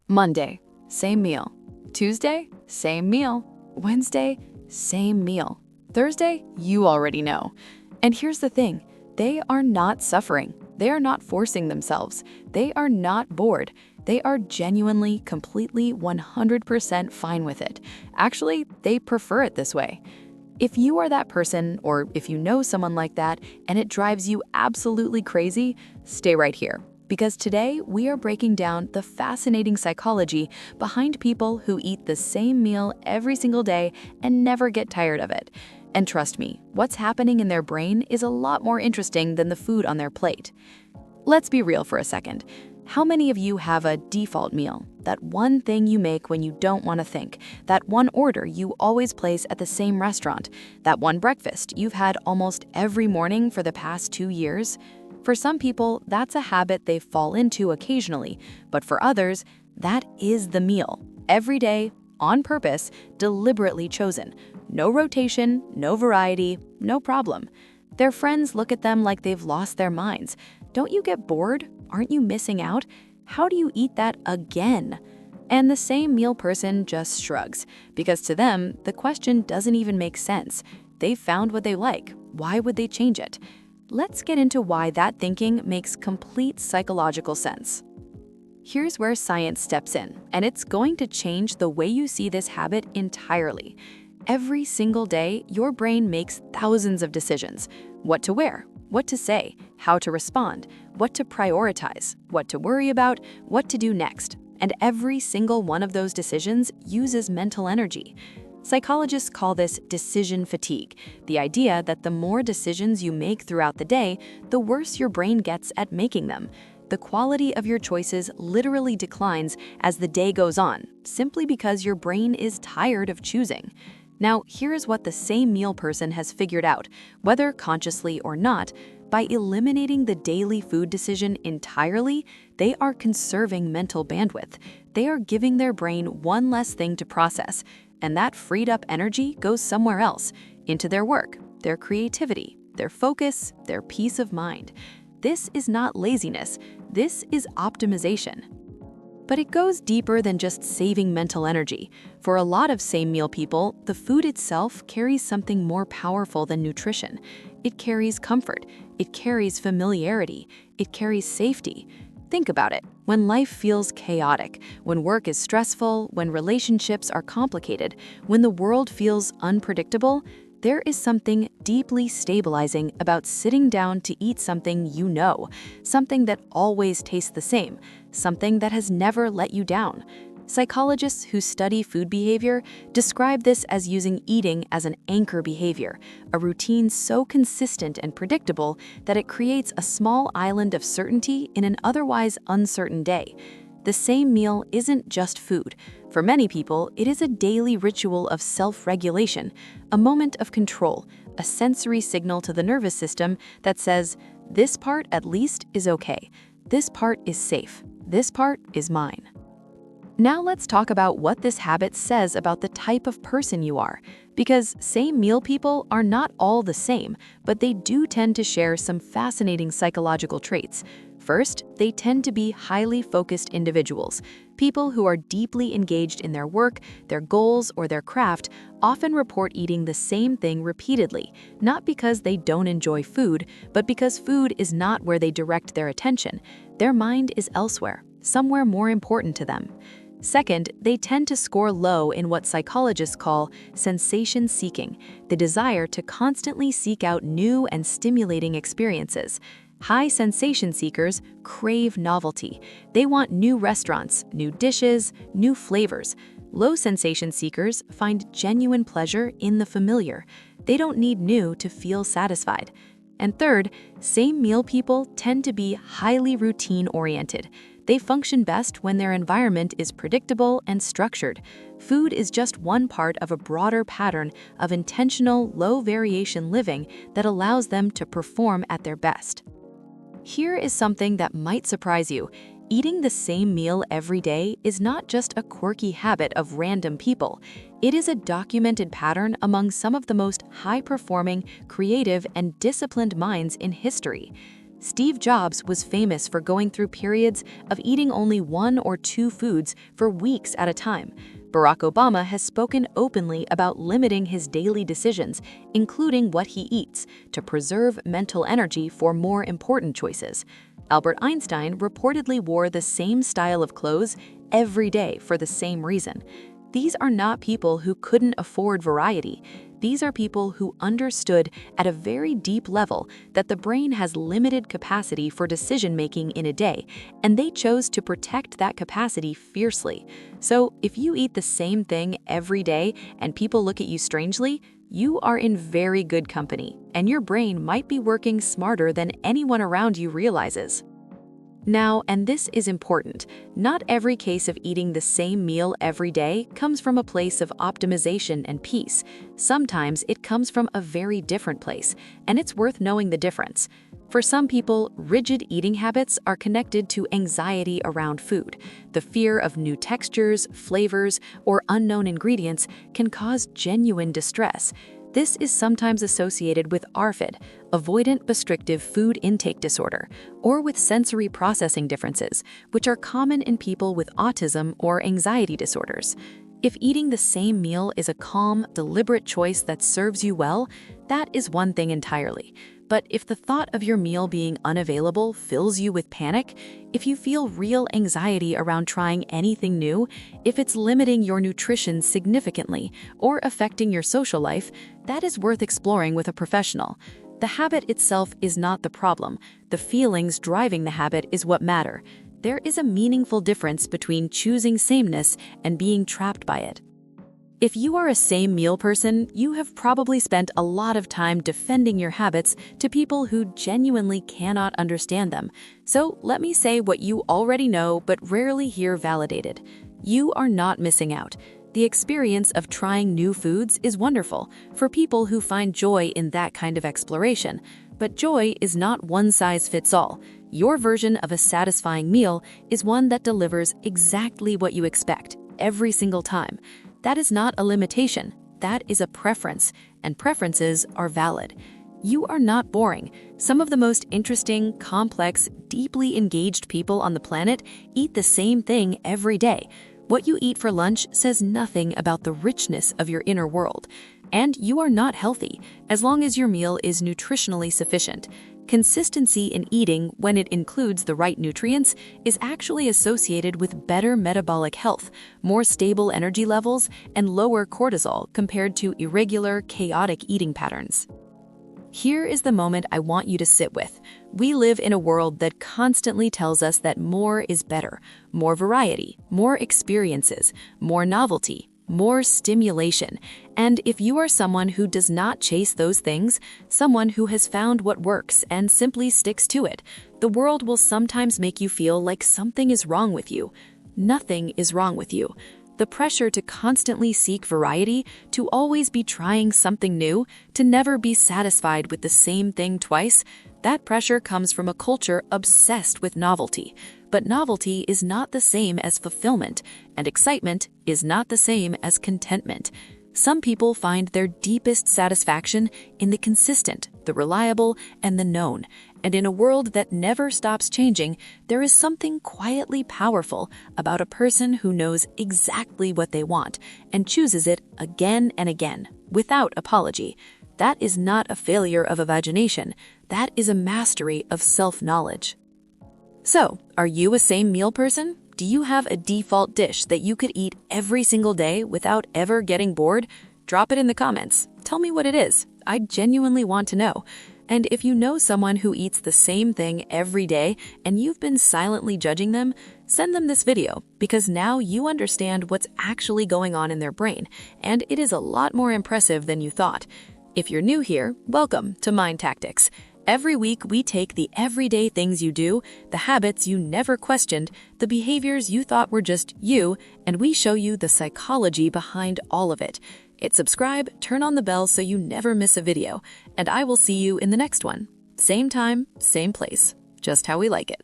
Monday, same meal. Tuesday, same meal. Wednesday, same meal. Thursday, you already know. And here's the thing, they are not suffering. They are not forcing themselves. They are not bored. They are genuinely, completely, 100% fine with it. Actually, they prefer it this way. If you are that person, or if you know someone like that, and it drives you absolutely crazy, stay right here. Because today, we are breaking down the fascinating psychology behind people who eat the same meal every single day and never get tired of it. And trust me, what's happening in their brain is a lot more interesting than the food on their plate. Let's be real for a second. How many of you have a default meal? That one thing you make when you don't want to think, that one order you always place at the same restaurant, that one breakfast you've had almost every morning for the past 2 years? For some people, that's a habit they fall into occasionally, but for others, that is the meal. Every day, on purpose, deliberately chosen. No rotation, no variety, no problem. Their friends look at them like they've lost their minds. Don't you get bored? Aren't you missing out? How do you eat that again? And the same meal person just shrugs, because to them, the question doesn't even make sense. They've found what they like. Why would they change it? Let's get into why that thinking makes complete psychological sense. Here's where science steps in, and it's going to change the way you see this habit entirely. Every single day, your brain makes thousands of decisions. What to wear, what to say, how to respond, what to prioritize, what to worry about, what to do next. And every single one of those decisions uses mental energy. Psychologists call this decision fatigue, the idea that the more decisions you make throughout the day, the worse your brain gets at making them. The quality of your choices literally declines as the day goes on, simply because your brain is tired of choosing. Now, here's what the same meal person has figured out, whether consciously or not. By eliminating the daily food decision entirely, they are conserving mental bandwidth. They are giving their brain one less thing to process, and that freed up energy goes somewhere else, into their work, their creativity, their focus, their peace of mind. This is not laziness, this is optimization. But it goes deeper than just saving mental energy. For a lot of same meal people, the food itself carries something more powerful than nutrition. It carries comfort, it carries familiarity, it carries safety. Think about it. When life feels chaotic, when work is stressful, when relationships are complicated, when the world feels unpredictable, there is something deeply stabilizing about sitting down to eat something you know, something that always tastes the same, something that has never let you down. Psychologists who study food behavior describe this as using eating as an anchor behavior, a routine so consistent and predictable that it creates a small island of certainty in an otherwise uncertain day. The same meal isn't just food. For many people, it is a daily ritual of self-regulation, a moment of control, a sensory signal to the nervous system that says, this part at least is okay, this part is safe, this part is mine. Now let's talk about what this habit says about the type of person you are. Because same meal people are not all the same, but they do tend to share some fascinating psychological traits. First, they tend to be highly focused individuals. People who are deeply engaged in their work, their goals, or their craft often report eating the same thing repeatedly, not because they don't enjoy food, but because food is not where they direct their attention. Their mind is elsewhere, somewhere more important to them. Second, they tend to score low in what psychologists call sensation seeking, the desire to constantly seek out new and stimulating experiences. High sensation seekers crave novelty. They want new restaurants, new dishes, new flavors. Low sensation seekers find genuine pleasure in the familiar. They don't need new to feel satisfied. And third, same meal people tend to be highly routine-oriented. They function best when their environment is predictable and structured. Food is just one part of a broader pattern of intentional, low-variation living that allows them to perform at their best. Here is something that might surprise you. Eating the same meal every day is not just a quirky habit of random people. It is a documented pattern among some of the most high-performing, creative, and disciplined minds in history. Steve Jobs was famous for going through periods of eating only 1 or 2 foods for weeks at a time. Barack Obama has spoken openly about limiting his daily decisions, including what he eats, to preserve mental energy for more important choices. Albert Einstein reportedly wore the same style of clothes every day for the same reason. These are not people who couldn't afford variety. These are people who understood at a very deep level that the brain has limited capacity for decision-making in a day, and they chose to protect that capacity fiercely. So, if you eat the same thing every day and people look at you strangely, you are in very good company, and your brain might be working smarter than anyone around you realizes. Now, and this is important, not every case of eating the same meal every day comes from a place of optimization and peace. Sometimes it comes from a very different place, and it's worth knowing the difference. For some people, rigid eating habits are connected to anxiety around food. The fear of new textures, flavors, or unknown ingredients can cause genuine distress. This is sometimes associated with ARFID, avoidant restrictive food intake disorder, or with sensory processing differences, which are common in people with autism or anxiety disorders. If eating the same meal is a calm, deliberate choice that serves you well, that is one thing entirely. But if the thought of your meal being unavailable fills you with panic, if you feel real anxiety around trying anything new, if it's limiting your nutrition significantly or affecting your social life, that is worth exploring with a professional. The habit itself is not the problem. The feelings driving the habit is what matter. There is a meaningful difference between choosing sameness and being trapped by it. If you are a same meal person, you have probably spent a lot of time defending your habits to people who genuinely cannot understand them. So let me say what you already know but rarely hear validated. You are not missing out. The experience of trying new foods is wonderful for people who find joy in that kind of exploration. But joy is not one size fits all. Your version of a satisfying meal is one that delivers exactly what you expect every single time. That is not a limitation, that is a preference, and preferences are valid. You are not boring. Some of the most interesting, complex, deeply engaged people on the planet eat the same thing every day. What you eat for lunch says nothing about the richness of your inner world. And you are not healthy, as long as your meal is nutritionally sufficient. Consistency in eating, when it includes the right nutrients, is actually associated with better metabolic health, more stable energy levels, and lower cortisol compared to irregular, chaotic eating patterns. Here is the moment I want you to sit with. We live in a world that constantly tells us that more is better. More variety, more experiences, more novelty, more stimulation. And if you are someone who does not chase those things, someone who has found what works and simply sticks to it, the world will sometimes make you feel like something is wrong with you. Nothing is wrong with you. The pressure to constantly seek variety, to always be trying something new, to never be satisfied with the same thing twice, that pressure comes from a culture obsessed with novelty. But novelty is not the same as fulfillment, and excitement is not the same as contentment. Some people find their deepest satisfaction in the consistent, the reliable, and the known. And in a world that never stops changing, there is something quietly powerful about a person who knows exactly what they want and chooses it again and again, without apology. That is not a failure of imagination. That is a mastery of self-knowledge. So, are you a same meal person? Do you have a default dish that you could eat every single day without ever getting bored? Drop it in the comments. Tell me what it is. I genuinely want to know. And if you know someone who eats the same thing every day and you've been silently judging them, send them this video, because now you understand what's actually going on in their brain, and it is a lot more impressive than you thought. If you're new here, welcome to Mind Tactics. Every week, we take the everyday things you do, the habits you never questioned, the behaviors you thought were just you, and we show you the psychology behind all of it. Hit subscribe, turn on the bell so you never miss a video, and I will see you in the next one. Same time, same place, just how we like it.